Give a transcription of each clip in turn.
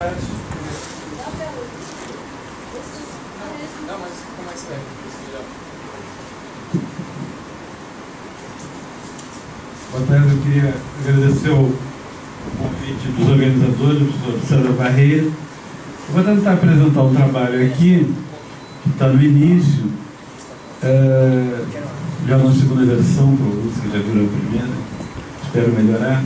Não, mas como é que você Boa tarde, eu queria agradecer o convite dos organizadores, o professor Sandra Barreira. Eu vou tentar apresentar um trabalho aqui, que está no início, já na segunda versão, para alguns que já viram a primeira, espero melhorar,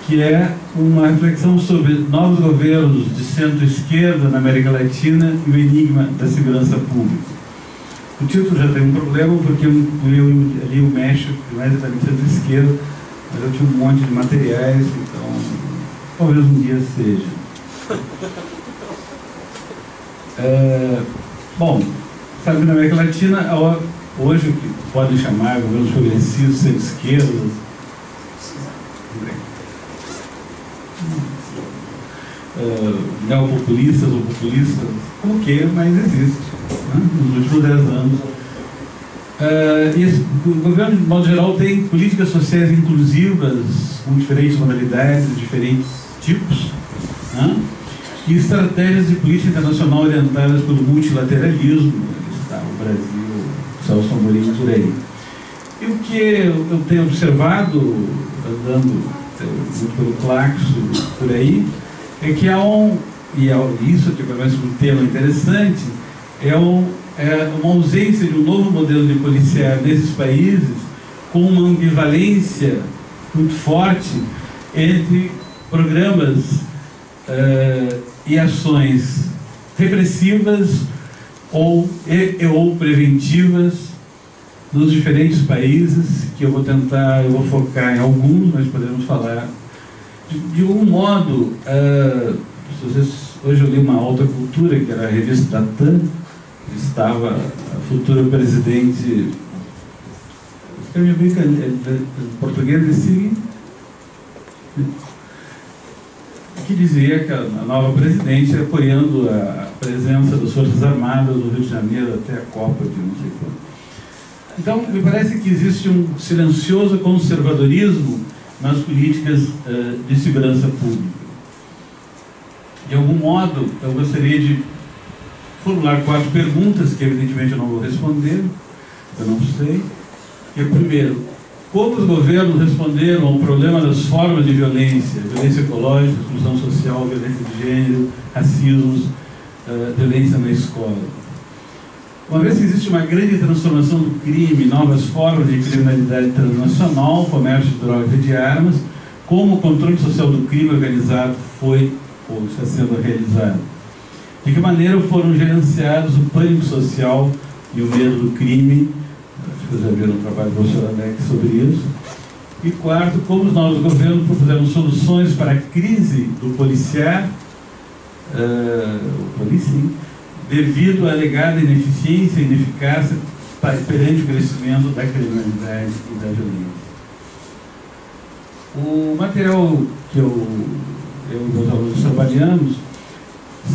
que é uma reflexão sobre novos governos de centro-esquerda na América Latina e o enigma da segurança pública. O título já tem um problema, porque eu li o México, mais exatamente centro-esquerda, mas eu tinha um monte de materiais, então talvez um dia seja. Bom, sabe que na América Latina, hoje o que podem chamar governos progressistas, centro-esquerda, neopopulistas ou populistas, como que, mas existe, né? Nos últimos 10 anos. O governo, de modo geral, tem políticas sociais inclusivas, com diferentes modalidades, diferentes tipos, né? E estratégias de política internacional orientadas pelo multilateralismo. Está o Brasil, o Celso Amorim por aí. E o que eu tenho observado, andando muito pelo Claxo por aí, é que isso aqui parece um tema interessante, é uma ausência de um novo modelo de policiar nesses países, com uma ambivalência muito forte entre programas e ações repressivas ou preventivas nos diferentes países, que eu vou focar em alguns, mas podemos falar de algum modo. Hoje eu li uma Alta Cultura, que era a revista da TAM, estava a futura presidente, em português desse, que dizia que a nova presidente apoiando a presença das Forças Armadas do Rio de Janeiro até a Copa de não sei quando. Então, me parece que existe um silencioso conservadorismo nas políticas de segurança pública. De algum modo, eu gostaria de formular 4 perguntas, que evidentemente eu não vou responder, eu não sei. E, primeiro, como os governos responderam ao problema das formas de violência, violência ecológica, exclusão social, violência de gênero, racismos, violência na escola? Uma vez que existe uma grande transformação do crime, novas formas de criminalidade transnacional, comércio de drogas e de armas, como o controle social do crime organizado foi ou está sendo realizado? De que maneira foram gerenciados o pânico social e o medo do crime? Acho que vocês já viram o trabalho do professor Alex sobre isso. E quarto, como os novos governos propuseram soluções para a crise do policiar, devido à alegada ineficiência e ineficácia perante o crescimento da criminalidade e da violência. O material que eu e meus alunos trabalhamos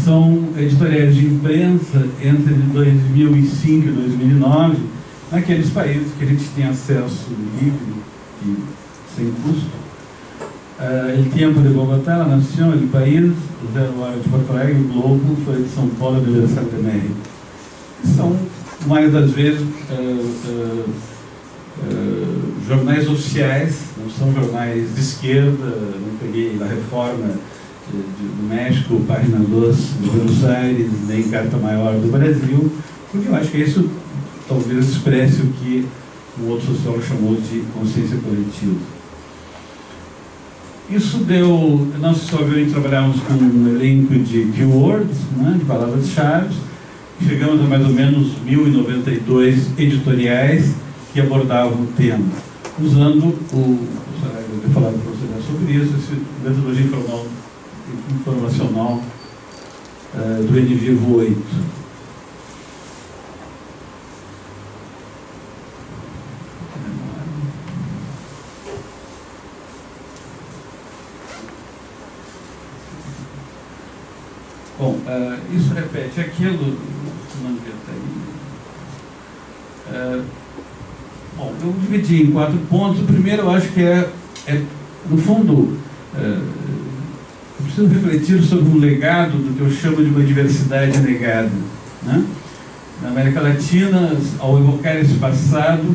são editoriais de imprensa entre 2005 e 2009, naqueles países que a gente tem acesso livre e sem custo. El Tiempo de Bogotá, La Nación, El País, Zero Hora de Porto Alegre, o Globo, Folha de São Paulo e Universidade de México. São, mais das vezes, jornais oficiais, não são jornais de esquerda. Não peguei a Reforma do México, Página 2 de Buenos Aires, nem Carta Maior do Brasil, porque eu acho que isso talvez expresse o que um outro sociólogo chamou de consciência coletiva. Isso deu, nós obviamente trabalhamos com um elenco de keywords, né, de palavras-chave. Chegamos a mais ou menos 1092 editoriais que abordavam o tema, usando eu vou falar para você sobre isso, essa metodologia informacional do NVivo 8. Bom, isso repete aquilo. Bom, eu dividi em 4 pontos. O primeiro, eu acho que no fundo, eu preciso refletir sobre um legado do que eu chamo de uma diversidade negada, né? Na América Latina, ao evocar esse passado,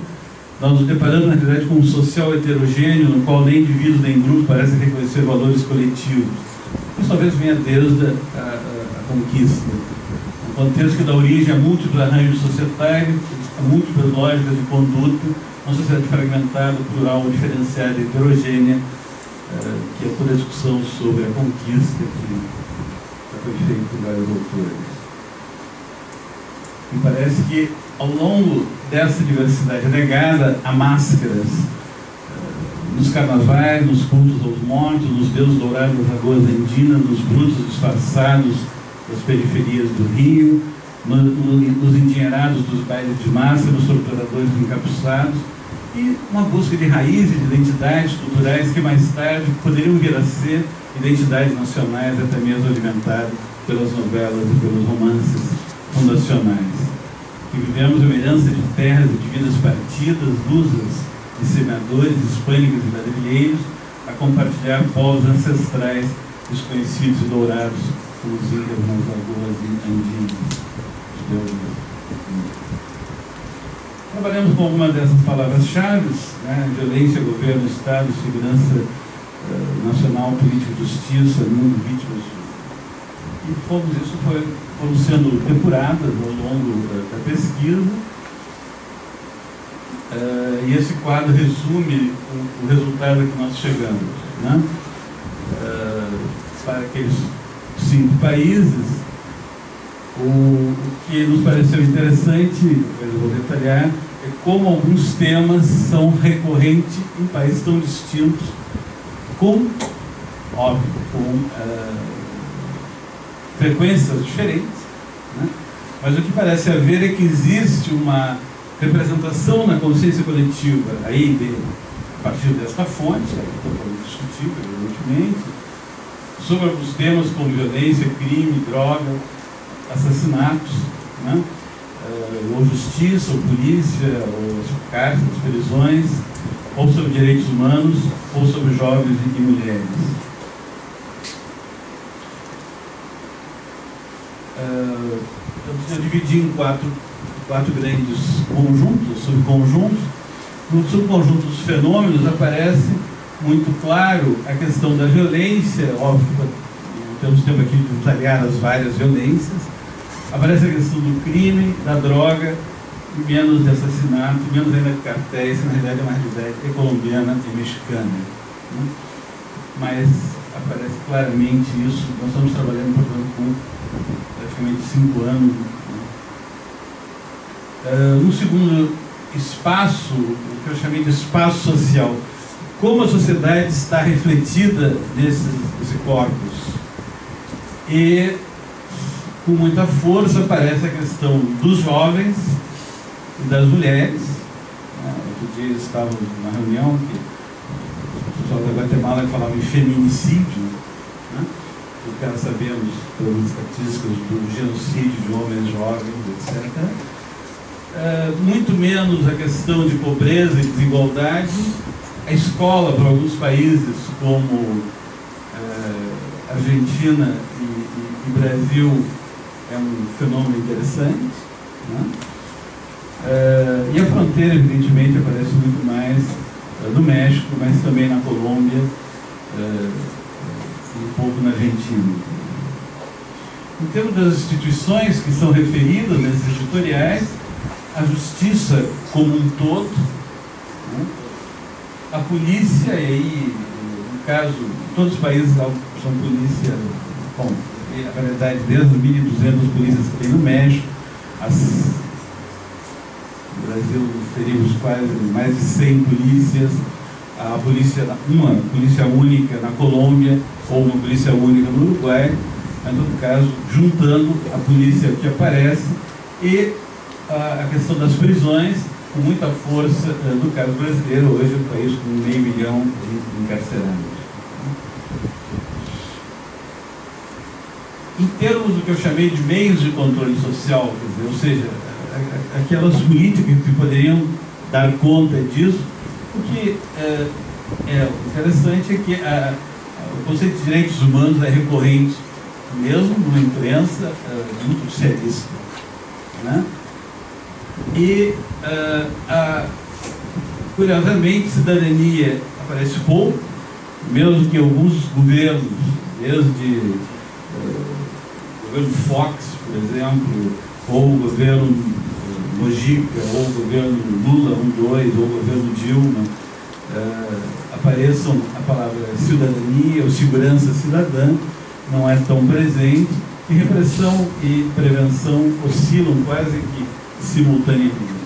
nós nos deparamos, na realidade, com um social heterogêneo, no qual nem indivíduo nem grupo parecem reconhecer valores coletivos. Isso talvez venha desde a conquista. Um contexto que dá origem a múltiplos arranjos societários, a múltiplas lógicas de conduta, uma sociedade fragmentada, plural, diferenciada e heterogênea, que é toda a discussão sobre a conquista que já foi feita por vários autores. Me parece que, ao longo dessa diversidade negada, há máscaras nos carnavais, nos cultos aos mortos, nos deuses dourados das lagoas andinas, nos brutos disfarçados das periferias do Rio, nos endinheirados dos bailes de massa, nos torturadores encapuçados, e uma busca de raízes, de identidades culturais que mais tarde poderiam vir a ser identidades nacionais, até mesmo alimentadas pelas novelas e pelos romances fundacionais. Que vivemos uma herança de terras e de vidas partidas, lusas, de semeadores, hispânicos e ladrilheiros, a compartilhar povos ancestrais desconhecidos e dourados, como os incas nas lagoas andinas. Trabalhamos com algumas dessas palavras-chave, né? Violência, governo, Estado, segurança nacional, política, justiça, mundo, vítimas. E isso foram sendo depuradas ao longo da pesquisa. E esse quadro resume o resultado a que nós chegamos, né? Para aqueles 5 países, o que nos pareceu interessante, eu vou detalhar, é como alguns temas são recorrentes em países tão distintos, com frequências diferentes, né? Mas o que parece haver é que existe uma representação na consciência coletiva, a partir desta fonte, que foi discutida evidentemente, sobre alguns temas como violência, crime, droga, assassinatos, né? Ou justiça, ou polícia, ou cárceres, prisões, ou sobre direitos humanos, ou sobre jovens e mulheres. Eu dividi em quatro grandes conjuntos, subconjuntos. No subconjunto dos fenômenos aparece muito claro a questão da violência, óbvio que não temos tempo aqui de detalhar as várias violências. Aparece a questão do crime, da droga, menos de assassinato, menos ainda de cartéis, na realidade é uma realidade colombiana e mexicana, né? Mas aparece claramente isso. Nós estamos trabalhando, portanto, com praticamente 5 anos. No segundo espaço, o que eu chamei de espaço social, como a sociedade está refletida nesses corpos. E com muita força aparece a questão dos jovens e das mulheres. Outro dia estávamos numa reunião que o pessoal da Guatemala falava em feminicídio, né? Porque nós sabemos pelas estatísticas do genocídio de homens jovens, etc. Muito menos a questão de pobreza e desigualdade. A escola, para alguns países como Argentina e Brasil, é um fenômeno interessante, né? E a fronteira, evidentemente, aparece muito mais no México, mas também na Colômbia e um pouco na Argentina. Em termos das instituições que são referidas nesses editoriais, a justiça como um todo, né? A polícia, e aí, no caso, todos os países são polícia, bom, na verdade, desde os 1.200 polícias que tem no México, no Brasil teríamos quase mais de 100 polícias, uma polícia única na Colômbia, ou uma polícia única no Uruguai, mas, no caso, juntando a polícia que aparece e a questão das prisões, com muita força, no caso brasileiro, hoje é um país com 500 mil de encarcerados. Em termos do que eu chamei de meios de controle social, quer dizer, ou seja, aquelas políticas que poderiam dar conta disso, o que é interessante é que o conceito de direitos humanos é recorrente, mesmo numa imprensa muito socialista, né? E, curiosamente, cidadania aparece pouco, mesmo que alguns governos, desde o governo Fox, por exemplo, ou o governo Mojica, ou o governo Lula 1, 2, ou o governo Dilma, apareçam a palavra cidadania ou segurança cidadã, não é tão presente, e repressão e prevenção oscilam quase que simultaneamente.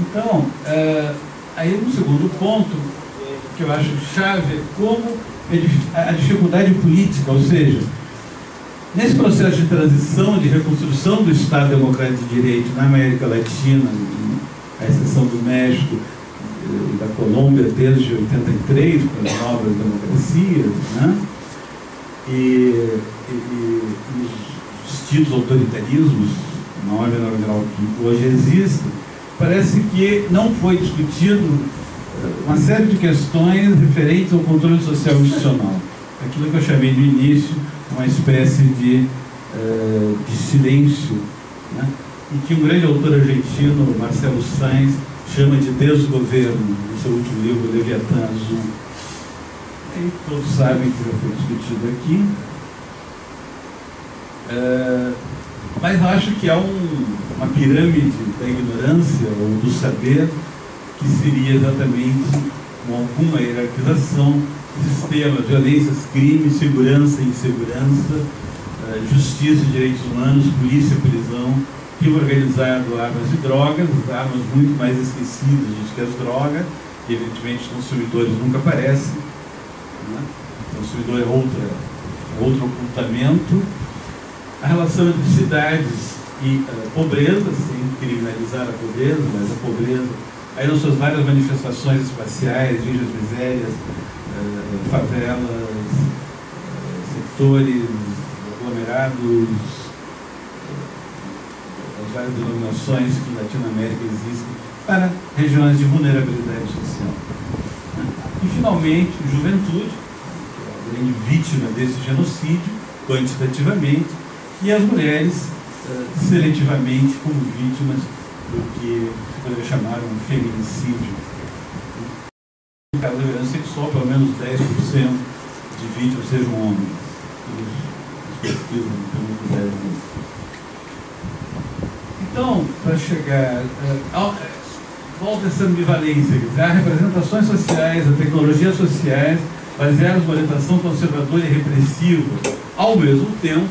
Então, aí um segundo ponto que eu acho chave é como a dificuldade política, ou seja, nesse processo de transição, de reconstrução do Estado Democrático de Direito na América Latina, à exceção do México e da Colômbia desde 83, com as novas democracias, né? E os distintos autoritarismos, na ordem grau que hoje existem, parece que não foi discutido uma série de questões referentes ao controle social institucional. Aquilo que eu chamei no início uma espécie de silêncio, né? E que um grande autor argentino, Marcelo Sáenz, chama de desgoverno, no seu último livro, Leviatã Azul. E todos sabem que já foi discutido aqui. Mas eu acho que há uma pirâmide da ignorância ou do saber que seria exatamente com alguma hierarquização, sistemas, violências, crimes, segurança e insegurança, justiça e direitos humanos, polícia, prisão, crime organizado, armas e drogas, armas muito mais esquecidas do que as drogas, e evidentemente os consumidores nunca aparecem, né? O consumidor é outro ocultamento. A relação entre cidades e pobreza, sem criminalizar a pobreza, mas a pobreza, aí nas suas várias manifestações espaciais, Ilhas Misérias, favelas, setores, aglomerados, as várias denominações que em Latinoamérica existem para regiões de vulnerabilidade social. E, finalmente, juventude, que é a grande vítima desse genocídio, quantitativamente, e as mulheres, seletivamente, como vítimas do que se poderia chamar um feminicídio. No caso da violência sexual, pelo menos 10% de vítimas sejam homens. As pesquisas não puderam. Então, para chegar, volta essa ambivalência, há representações sociais, há tecnologias sociais baseadas numa orientação conservadora e repressiva. Ao mesmo tempo,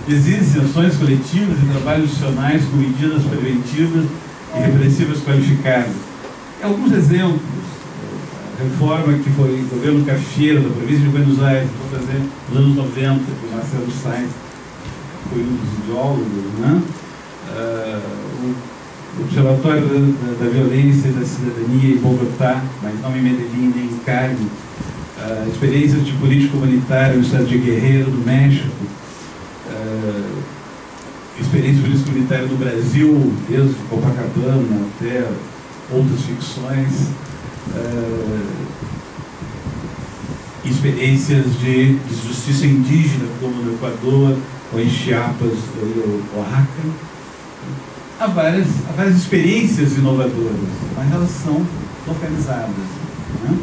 existem ações coletivas e trabalhos institucionais com medidas preventivas e repressivas qualificadas. Alguns exemplos: a reforma que foi o governo Cafiero, da província de Buenos Aires, vou fazer nos anos 90, que o Marcelo Sáenz foi um dos ideólogos, né? O Observatório da Violência e da Cidadania em Bogotá, mas não em Medellín nem em Cali, experiências de política humanitária no estado de Guerreiro, do México, experiência de política humanitária no Brasil, desde Copacabana até outras ficções, experiências de justiça indígena, como no Equador, ou em Chiapas, ou Oaxaca. Há várias experiências inovadoras, mas elas são localizadas, né?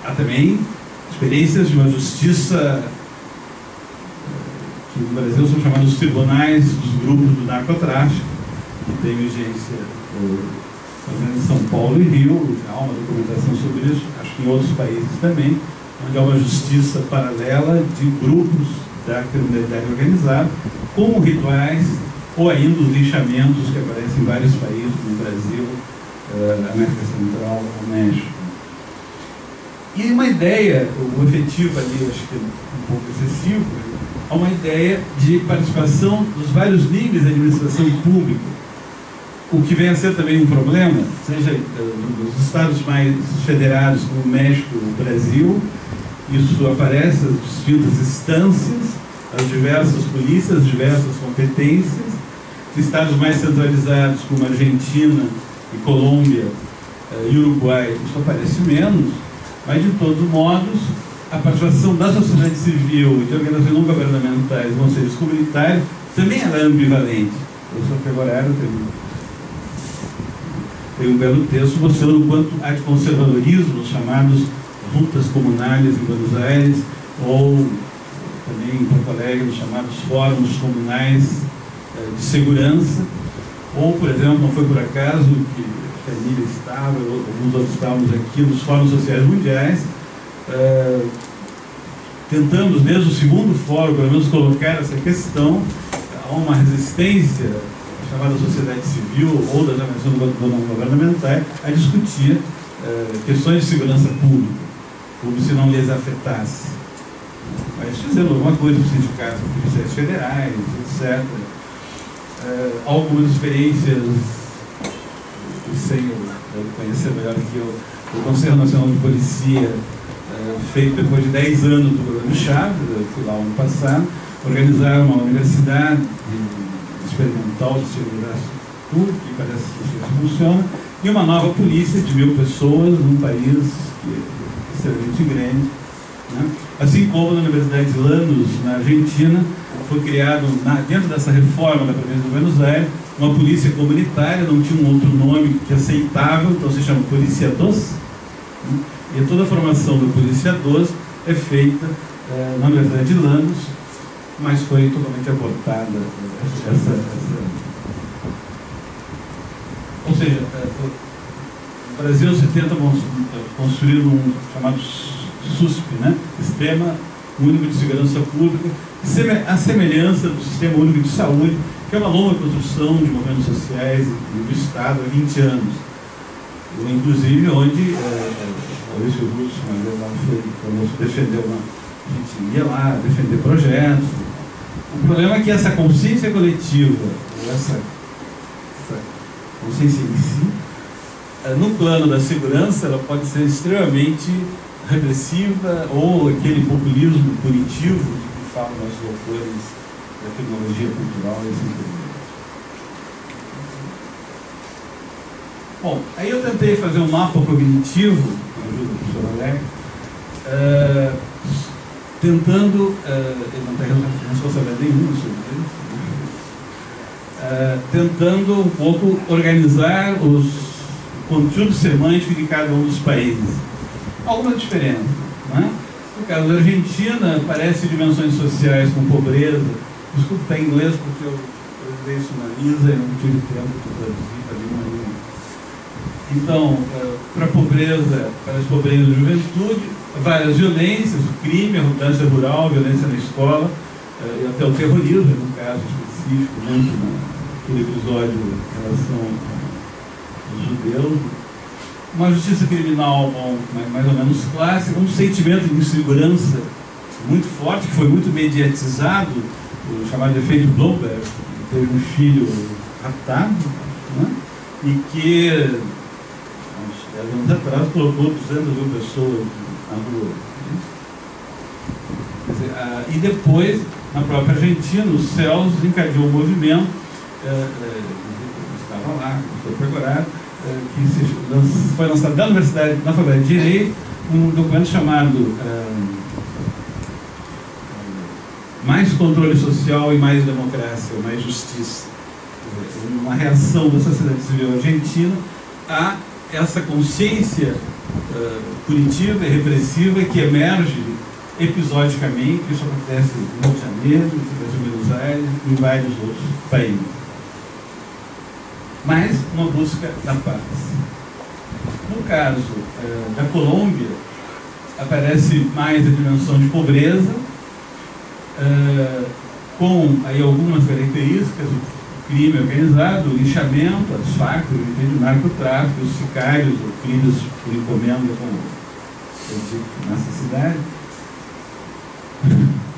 Há também experiências de uma justiça que no Brasil são chamados tribunais dos grupos do narcotráfico, que tem vigência em São Paulo e Rio. Há uma documentação sobre isso, acho que em outros países também, onde há uma justiça paralela de grupos da criminalidade organizada, como rituais ou ainda os linchamentos que aparecem em vários países, no Brasil, América Central, o México. E uma ideia, o efetivo ali, acho que é um pouco excessivo, é uma ideia de participação dos vários níveis da administração pública, o que vem a ser também um problema, seja nos estados mais federados, como o México, o Brasil. Isso aparece, as distintas instâncias, as diversas polícias, as diversas competências. Estados mais centralizados, como Argentina e Colômbia, e Uruguai isso aparece menos, mas de todos os modos a participação da sociedade civil e de organizações não governamentais, não seja comunitárias, também ela é ambivalente. O professor Pegoraro tem um belo texto mostrando o quanto há de conservadorismo nos chamados juntas comunais em Buenos Aires, ou também em Porto Alegre, nos chamados fóruns comunais de segurança, ou, por exemplo, não foi por acaso que a Emília estava, alguns outros estávamos aqui nos fóruns sociais mundiais, tentamos desde o segundo fórum, pelo menos, colocar essa questão a uma resistência chamada sociedade civil ou das organizações não governamentais a discutir questões de segurança pública, como se não lhes afetasse. Mas fizemos alguma coisa para os sindicatos policiais federais, etc. Algumas experiências, sem eu conhecer melhor que eu, o Conselho Nacional de Policia, feito depois de 10 anos do governo Chaves, eu fui lá ano passado, organizaram uma universidade experimental de segurança pública, que parece que funciona, e uma nova polícia de 1000 pessoas num país que é extremamente grande, né? Assim como na Universidade de Lanús, na Argentina, foi criado, dentro dessa reforma da província de Buenos Aires, uma polícia comunitária, não tinha um outro nome que aceitável, então se chama Polícia Dos, né? E toda a formação da Polícia Dos é feita na Universidade de Lanús, mas foi totalmente abortada ou seja, no Brasil se tenta construir um chamado SUSP, né? Sistema Único de Segurança Pública, a semelhança do Sistema Único de Saúde, que é uma longa construção de movimentos sociais e do Estado há 20 anos. Inclusive onde Maurício Russo, uma vez lá foi conosco, a gente ia lá defender projetos. O problema é que essa consciência coletiva, ou essa consciência em si, no plano da segurança, ela pode ser extremamente repressiva, ou aquele populismo punitivo de que falam nossos autores da tecnologia cultural e assim por diante. Bom, aí eu tentei fazer um mapa cognitivo, com a ajuda do professor Alex, tentando, ele não tem responsabilidade nenhuma sobre isso, tentando um pouco organizar os conteúdos semânticos de cada um dos países. Alguma diferença, né? No caso da Argentina, aparece dimensões sociais com pobreza. Desculpa, está em inglês porque eu dei isso na Lisa e não tive tempo de traduzir para nenhuma. Então, para a pobreza, para as pobrezas da juventude, várias violências, o crime, a mudança rural, a violência na escola, e até o terrorismo, num caso específico, muito naquele episódio em relação aos judeus. Uma justiça criminal mais ou menos clássica, um sentimento de insegurança muito forte, que foi muito mediatizado, o chamado efeito Bloomberg, que teve um filho raptado, né? E que, uns 10 anos atrás, colocou 200.000 pessoas na rua. Quer dizer, e depois, na própria Argentina, o CELS encadeou um movimento, estava lá, foi procurado, que foi lançado na Faculdade de Direito, um documento chamado Mais Controle Social e Mais Democracia, Mais Justiça. Uma reação da sociedade civil argentina a essa consciência punitiva e repressiva que emerge episodicamente. Isso acontece no Rio de Janeiro, isso acontece em Buenos Aires e em vários outros países. Mas uma busca da paz. No caso da Colômbia, aparece mais a dimensão de pobreza, com aí algumas características: o crime organizado, o linchamento, as facas, o narcotráfico, os sicários, ou crimes por encomenda, como eu digo nessa cidade.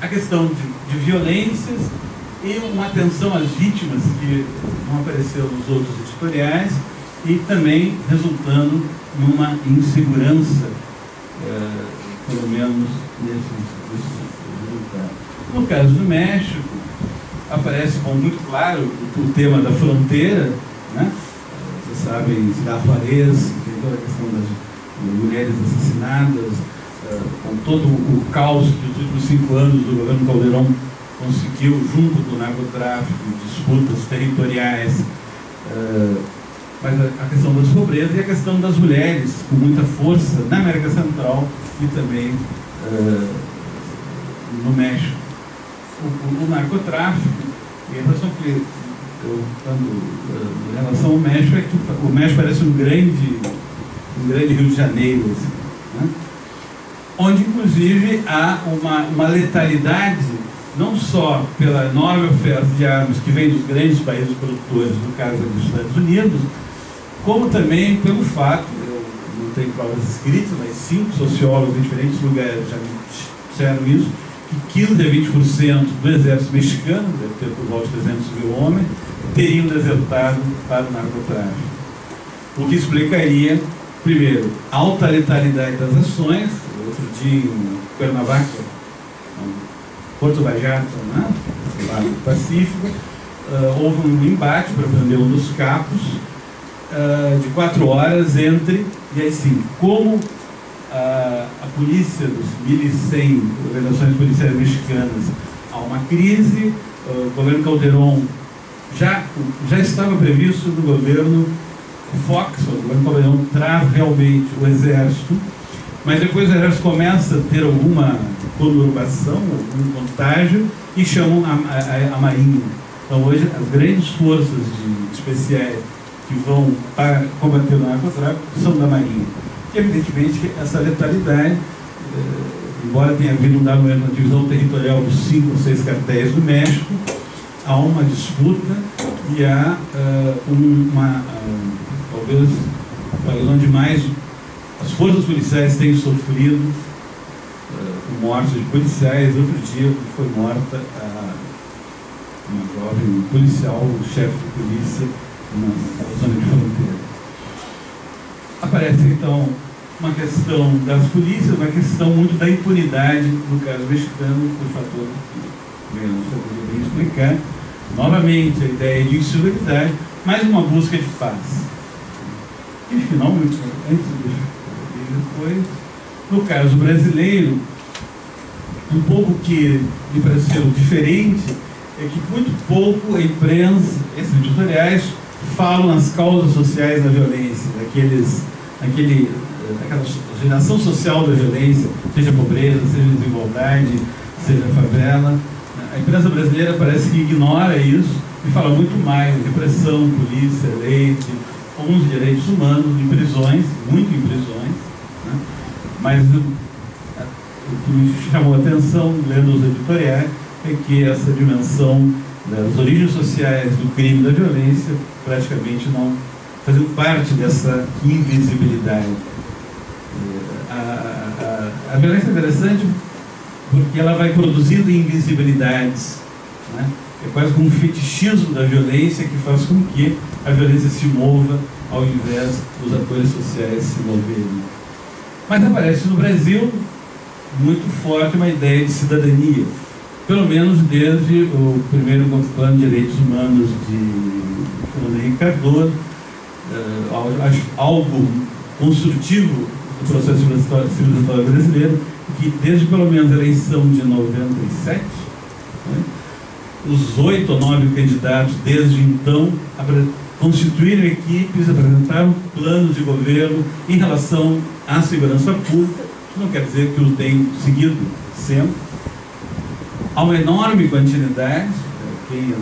A questão de violências e uma atenção às vítimas que não apareceu nos outros editoriais, e também resultando numa insegurança, pelo menos nesses resultados. No caso do México, aparece com muito claro o tema da fronteira, né? Vocês sabem, Ciudad Juárez, toda a questão das mulheres assassinadas, com todo o caos que nos últimos 5 anos do governo Caldeirão conseguiu, junto com o narcotráfico, disputas territoriais, mas a questão das pobrezas e a questão das mulheres, com muita força na América Central e também no México. O narcotráfico, e a impressão que eu dando em relação ao México é que o México parece um grande Rio de Janeiro, assim, né? Onde inclusive há uma letalidade, não só pela enorme oferta de armas que vem dos grandes países produtores, no caso dos Estados Unidos, como também pelo fato, eu não tenho provas escritas, mas 5 sociólogos em diferentes lugares já me disseram isso, que 15% a 20% do exército mexicano, deve ter por volta de 300 mil homens, teriam desertado para o narcotráfico. O que explicaria, primeiro, a alta letalidade das ações. Outro dia em Cuernavaca, Porto Vallarta, né? Lá no Pacífico, houve um embate para prender um dos capos de 4 horas entre, e aí sim, como a polícia dos 1.100 organizações policiais mexicanas, há uma crise, o governo Caldeirão já estava previsto no governo Fox, o governo Caldeirão traz realmente o exército, mas depois o exército começa a ter alguma conurbação, algum contágio, e chamam a Marinha. Então hoje as grandes forças especiais que vão para combater o narcotráfico são da Marinha. E evidentemente essa letalidade, embora tenha havido um dado na divisão territorial dos 5 ou 6 cartéis do México, há uma disputa e há talvez onde mais as forças policiais têm sofrido mortes de policiais. Outro dia foi morta uma jovem policial, o chefe de polícia na zona de fronteira. Aparece então uma questão das polícias, uma questão muito da impunidade no caso mexicano, por fator que eu não sei bem explicar. Novamente a ideia de inseguridade, mas uma busca de paz. E finalmente, antes e depois, no caso brasileiro, um pouco que me pareceu diferente é que muito pouco a imprensa, esses editoriais, falam nas causas sociais da violência, daquela geração social da violência, seja pobreza, seja desigualdade, seja favela. A imprensa brasileira parece que ignora isso e fala muito mais em repressão, polícia, lei, alguns direitos humanos, em prisões, muito em prisões, né? Mas o que me chamou a atenção, lendo os editoriais, é que essa dimensão das origens sociais do crime e da violência praticamente não faziam parte dessa invisibilidade. A violência é interessante porque ela vai produzindo invisibilidades, né? É quase como um fetichismo da violência que faz com que a violência se mova ao invés dos atores sociais se moverem. Mas aparece no Brasil muito forte uma ideia de cidadania, pelo menos desde o primeiro plano de direitos humanos de Fernando Henrique Cardoso, algo construtivo do processo civilizatório brasileiro, que desde pelo menos a eleição de 97, né, os 8 ou 9 candidatos desde então constituíram equipes, apresentaram planos de governo em relação à segurança pública, que não quer dizer que o tenham seguido sempre. Há uma enorme quantidade, quem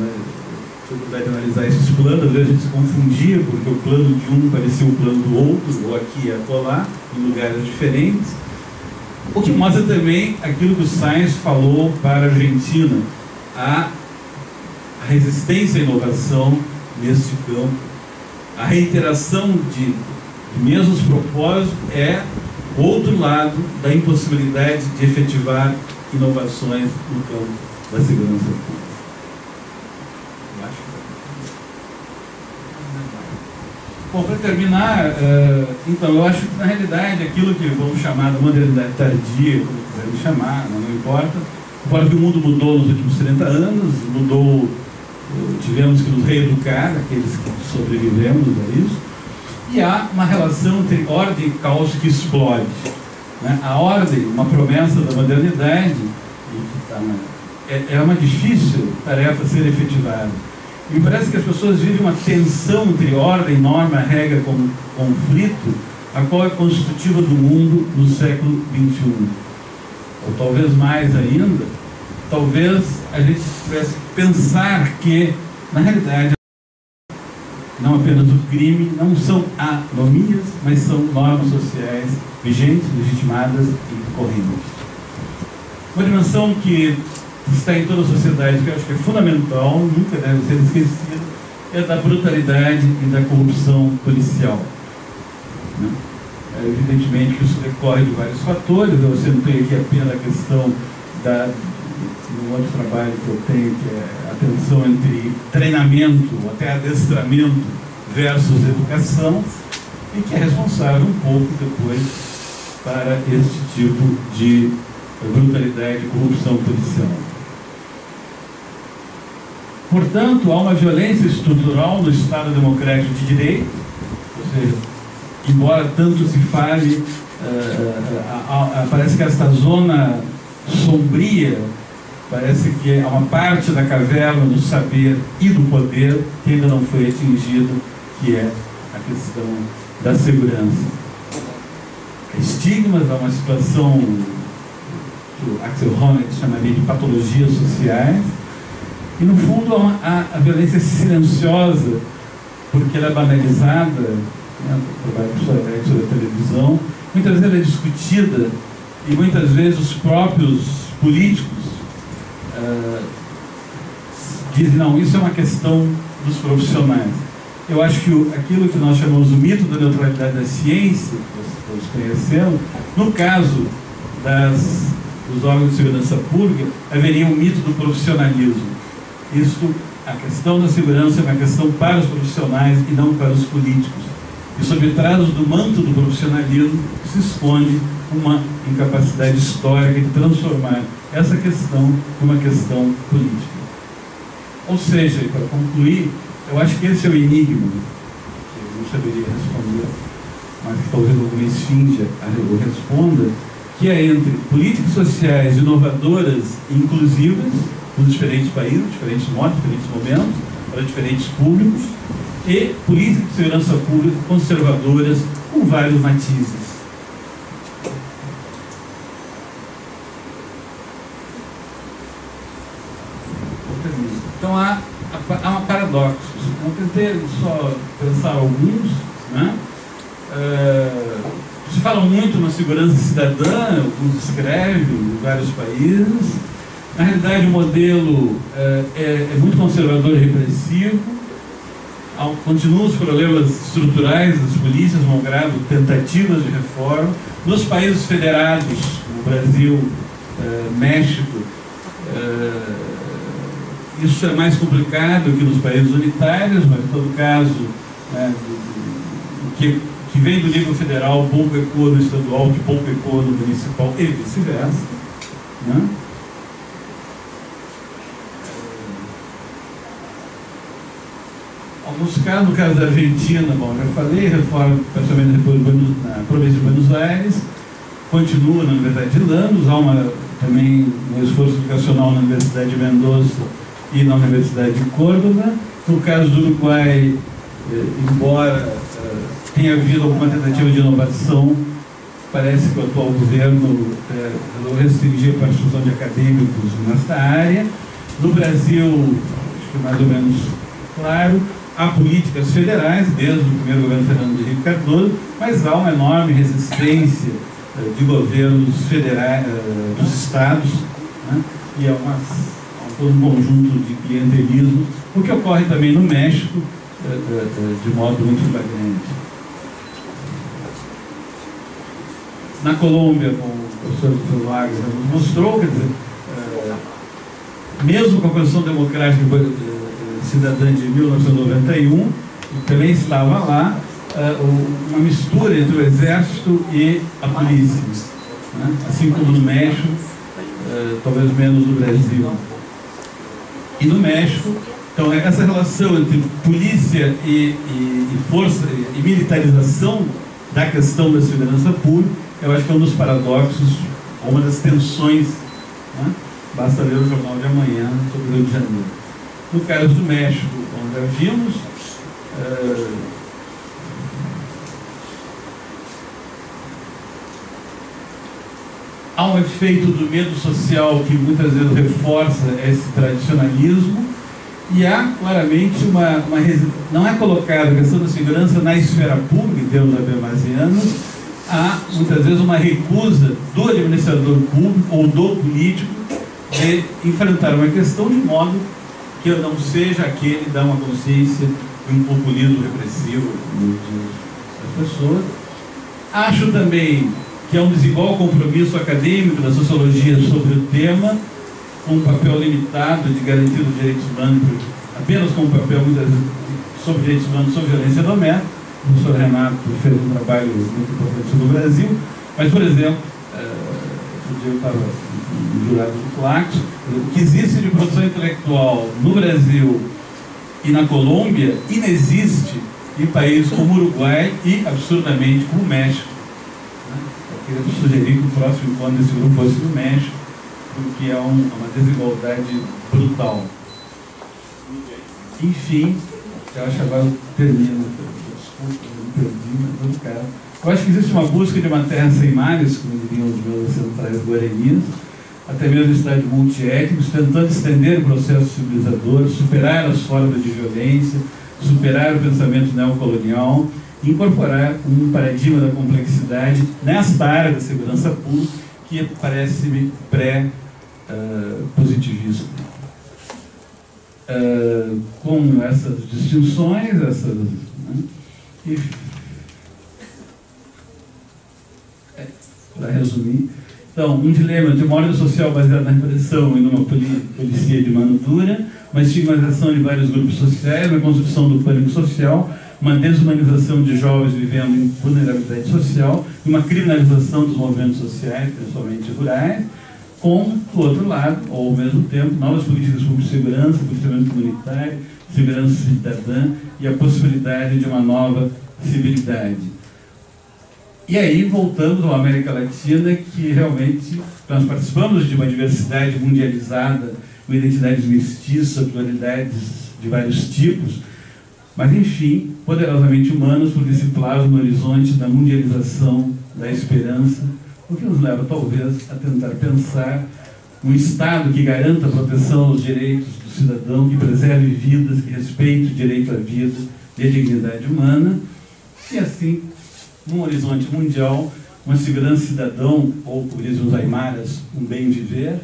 dificuldade de analisar esses planos, às vezes a gente se confundia, porque o plano de um parecia o plano do outro, ou aqui e acolá, em lugares diferentes. O que mostra também aquilo que o Sainz falou para a Argentina, a resistência à inovação nesse campo, a reiteração de mesmos propósitos é outro lado da impossibilidade de efetivar inovações no campo da segurança pública. Bom, para terminar, então, eu acho que na realidade aquilo que vamos chamar de modernidade tardia, como quiserem chamar, não importa. Importa que o mundo mudou nos últimos 30 anos, tivemos que nos reeducar, aqueles que sobrevivemos a isso, E há uma relação entre ordem e caos que explode. Né? A ordem, uma promessa da modernidade, é uma difícil tarefa a ser efetivada. E me parece que as pessoas vivem uma tensão entre ordem, norma, regra, conflito, a qual é constitutiva do mundo no século XXI. Ou talvez mais ainda, talvez a gente tivesse que pensar que, na realidade, não apenas o crime, não são anomias, mas são normas sociais vigentes, legitimadas e correntes. Uma dimensão que está em toda a sociedade, que eu acho que é fundamental, nunca deve ser esquecida, é da brutalidade e da corrupção policial. Né? Evidentemente que isso decorre de vários fatores. Eu sentei aqui apenas a questão do outro trabalho que eu tenho, que é a tensão entre treinamento, até adestramento, versus educação, e que é responsável um pouco depois para esse tipo de brutalidade e corrupção policial. Portanto, há uma violência estrutural no Estado Democrático de Direito, ou seja, embora tanto se fale, parece que esta zona sombria, parece que há uma parte da caverna do saber e do poder que ainda não foi atingida, que é a questão da segurança. Estigmas, há uma situação que o Axel Honneth chamaria de patologias sociais, e no fundo há a violência silenciosa, porque ela é banalizada, né, sobre a televisão, muitas vezes ela é discutida, e muitas vezes os próprios políticos dizem, não, isso é uma questão dos profissionais. Eu acho que aquilo que nós chamamos o mito da neutralidade da ciência, que todos conhecemos, no caso dos órgãos de segurança pública, haveria um mito do profissionalismo. Isso, a questão da segurança é uma questão para os profissionais e não para os políticos. E sob trás do manto do profissionalismo se esconde uma incapacidade histórica de transformar essa questão numa questão política. Ou seja, para concluir, eu acho que esse é o enigma, que eu não saberia responder, mas que talvez alguma esfinge eu responda, que é entre políticas sociais inovadoras e inclusivas, nos diferentes países, diferentes modos, diferentes momentos, para diferentes públicos, e políticas de segurança pública conservadoras com vários matizes. Então há paradoxos. Eu tentei só pensar alguns, né? Se fala muito na segurança cidadã, alguns escrevem em vários países. Na realidade, o modelo é muito conservador e repressivo. Continuam os problemas estruturais das polícias, malgrado tentativas de reforma. Nos países federados, como Brasil, México, isso é mais complicado que nos países unitários, mas em todo caso, o que vem do nível federal pouco ecoa no estadual, que pouco ecoa no municipal e vice-versa. Né? Alguns casos, no caso da Argentina, bom, já falei, reforma, principalmente na província de Buenos Aires, continua na Universidade de Lanús, há também um esforço educacional na Universidade de Mendoza e na Universidade de Córdoba. No caso do Uruguai, embora tenha havido alguma tentativa de inovação, parece que o atual governo restringir a participação de acadêmicos nesta área. No Brasil, acho que é mais ou menos claro, há políticas federais, desde o primeiro governo Fernando Henrique Cardoso, mas há uma enorme resistência de governos federais, dos estados, né? E há todo um conjunto de clientelismo, o que ocorre também no México, de modo muito flagrante. Na Colômbia, como o professor Wagner nos mostrou, quer dizer, mesmo com a Constituição Democrática Cidadã de 1991, também estava lá uma mistura entre o exército e a polícia, né? Assim como no México, talvez menos no Brasil. E no México, Então, essa relação entre polícia e força e militarização da questão da segurança pública, eu acho que é um dos paradoxos, uma das tensões, né? Basta ler o jornal de amanhã sobre o Rio de Janeiro. No caso do México, como já vimos, há um efeito do medo social que muitas vezes reforça esse tradicionalismo, e há claramente não é colocada a questão da segurança na esfera pública, em termos habermasianos, há muitas vezes uma recusa do administrador público ou do político de enfrentar uma questão de modo que não seja aquele dar uma consciência de um populismo repressivo das pessoas. Acho também que é um desigual compromisso acadêmico da sociologia sobre o tema, com um papel limitado de garantir os direitos humanos, apenas com um papel muitas vezes sobre direitos humanos, sobre violência doméstica. O professor Renato fez um trabalho muito importante sobre o Brasil, mas, por exemplo, outro dia eu estava no jurado do Claxo, o que existe de produção intelectual no Brasil e na Colômbia inexiste em países como o Uruguai e, absurdamente, como o México. Eu queria sugerir que o próximo encontro desse grupo fosse no México, porque é uma desigualdade brutal. Enfim, eu acho que agora eu termino. Desculpa, eu me perdi, mas todo caso. Eu acho que existe uma busca de uma terra sem mares, como diriam os meus ancestrais guaranis, até mesmo estádios multiétnicos, tentando estender o processo civilizador, superar as formas de violência, superar o pensamento neocolonial, e incorporar um paradigma da complexidade nesta área da segurança pública, que parece-me pré-positivista. Com essas distinções, para resumir, então, um dilema de uma ordem social baseada na repressão e numa policia de mano dura, uma estigmatização de vários grupos sociais, uma construção do pânico social, uma desumanização de jovens vivendo em vulnerabilidade social e uma criminalização dos movimentos sociais, principalmente rurais, com, do outro lado, ou ao mesmo tempo, novas políticas públicas de segurança, policiamento comunitário, segurança cidadã e a possibilidade de uma nova civilidade. E aí voltamos à América Latina, que realmente nós participamos de uma diversidade mundializada, com identidades mestiças, pluralidades de vários tipos, mas enfim, poderosamente humanos, porque se plasma no horizonte da mundialização, da esperança, o que nos leva talvez a tentar pensar um Estado que garanta a proteção aos direitos do cidadão, que preserve vidas, que respeite o direito à vida e à dignidade humana, e assim, num horizonte mundial, uma segurança cidadão, ou, como dizem os aimaras, um bem viver,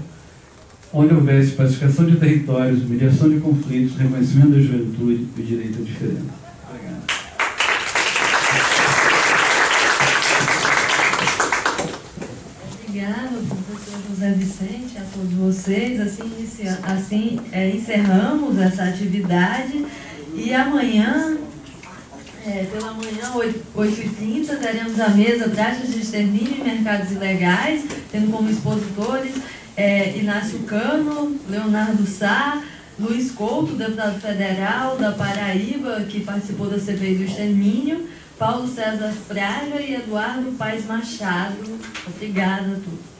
onde houvesse pacificação de territórios, mediação de conflitos, reconhecimento da juventude e direito à diferença. Obrigado. Obrigada, professor José Vicente, a todos vocês. Assim encerramos essa atividade e amanhã, pela manhã, 8h30, teremos a mesa Práticas de Extermínio e Mercados Ilegais, tendo como expositores Inácio Cano, Leonardo Sá, Luiz Couto, deputado federal da Paraíba, que participou da CPI do Extermínio, Paulo César Fraga e Eduardo Paes Machado. Obrigada a todos.